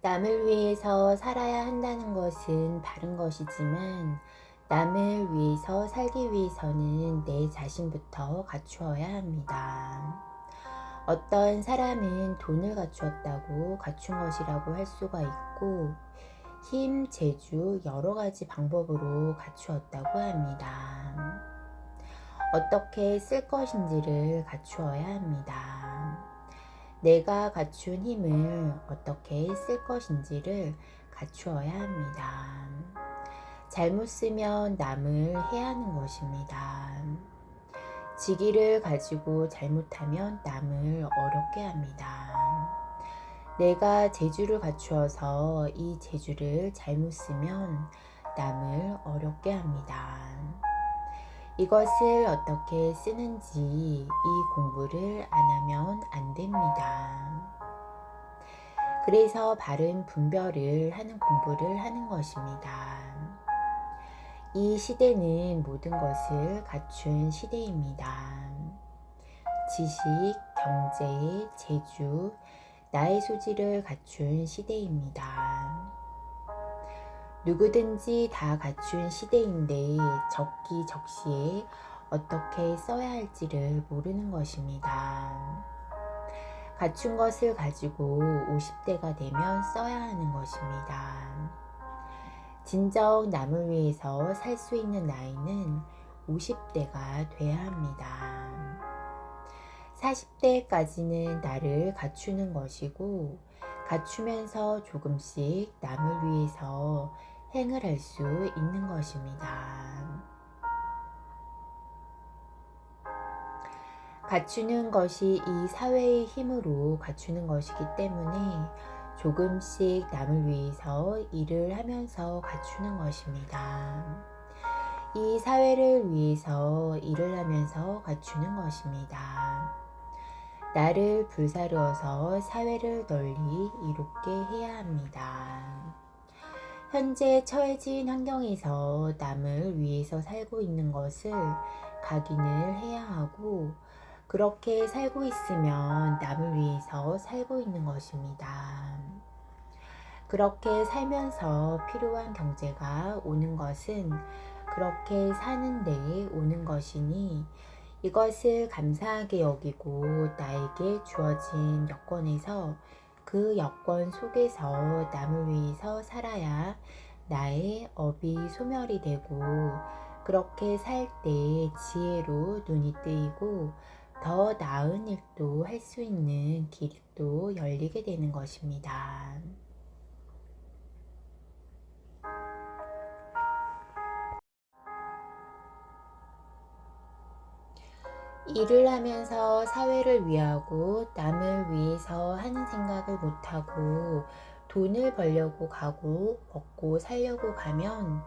남을 위해서 살아야 한다는 것은 바른 것이지만 남을 위해서 살기 위해서는 내 자신부터 갖추어야 합니다. 어떤 사람은 돈을 갖추었다고 갖춘 것이라고 할 수가 있고 힘, 재주, 여러 가지 방법으로 갖추었다고 합니다. 어떻게 쓸 것인지를 갖추어야 합니다. 내가 갖춘 힘을 어떻게 쓸 것인지를 갖추어야 합니다. 잘못 쓰면 남을 해하는 것입니다. 지기를 가지고 잘못하면 남을 어렵게 합니다. 내가 재주를 갖추어서 이 재주를 잘못 쓰면 남을 어렵게 합니다. 이것을 어떻게 쓰는지 이 공부를 안 하면 안 됩니다. 그래서 바른 분별을 하는 공부를 하는 것입니다. 이 시대는 모든 것을 갖춘 시대입니다. 지식, 경제, 재주, 나의 소질을 갖춘 시대입니다. 누구든지 다 갖춘 시대인데 적기적시에 어떻게 써야 할지를 모르는 것입니다. 갖춘 것을 가지고 50대가 되면 써야 하는 것입니다. 진정 남을 위해서 살 수 있는 나이는 50대가 돼야 합니다. 40대까지는 나를 갖추는 것이고 갖추면서 조금씩 남을 위해서 행을 할 수 있는 것입니다. 갖추는 것이 이 사회의 힘으로 갖추는 것이기 때문에 조금씩 남을 위해서 일을 하면서 갖추는 것입니다. 이 사회를 위해서 일을 하면서 갖추는 것입니다. 나를 불사르어서 사회를 널리 이롭게 해야 합니다. 현재 처해진 환경에서 남을 위해서 살고 있는 것을 각인을 해야 하고 그렇게 살고 있으면 남을 위해서 살고 있는 것입니다. 그렇게 살면서 필요한 경제가 오는 것은 그렇게 사는 데에 오는 것이니 이것을 감사하게 여기고 나에게 주어진 여건에서 그 여건 속에서 남을 위해서 살아야 나의 업이 소멸이 되고 그렇게 살 때 지혜로 눈이 뜨이고 더 나은 일도 할 수 있는 길이 또 열리게 되는 것입니다. 일을 하면서 사회를 위하고 남을 위해서 하는 생각을 못하고 돈을 벌려고 가고 먹고 살려고 가면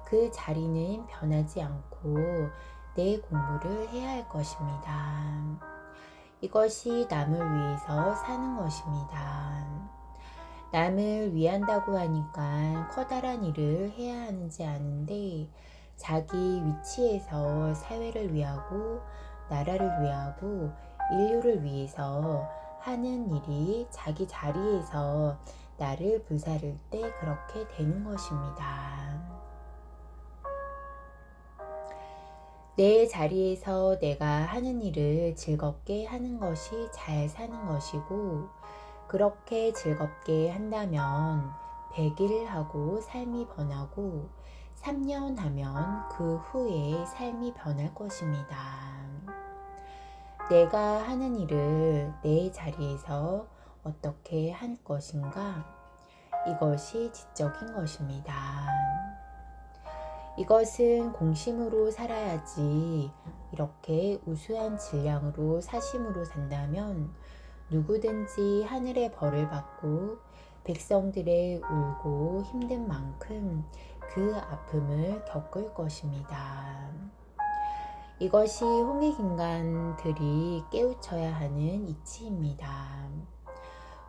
그 자리는 변하지 않고 내 공부를 해야 할 것입니다. 이것이 남을 위해서 사는 것입니다. 남을 위한다고 하니까 커다란 일을 해야 하는지 아는데 자기 위치에서 사회를 위하고 나라를 위하고 인류를 위해서 하는 일이 자기 자리에서 나를 불사를 때 그렇게 되는 것입니다. 내 자리에서 내가 하는 일을 즐겁게 하는 것이 잘 사는 것이고 그렇게 즐겁게 한다면 100일 하고 삶이 변하고 3년 하면 그 후에 삶이 변할 것입니다. 내가 하는 일을 내 자리에서 어떻게 할 것인가? 이것이 지적인 것입니다. 이것은 공심으로 살아야지 이렇게 우수한 질량으로 사심으로 산다면 누구든지 하늘의 벌을 받고 백성들의 울고 힘든 만큼 그 아픔을 겪을 것입니다. 이것이 홍익인간들이 깨우쳐야 하는 이치입니다.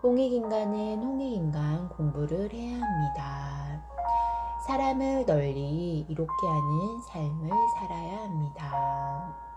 홍익인간은 홍익인간 공부를 해야 합니다. 사람을 널리 이롭게 하는 삶을 살아야 합니다.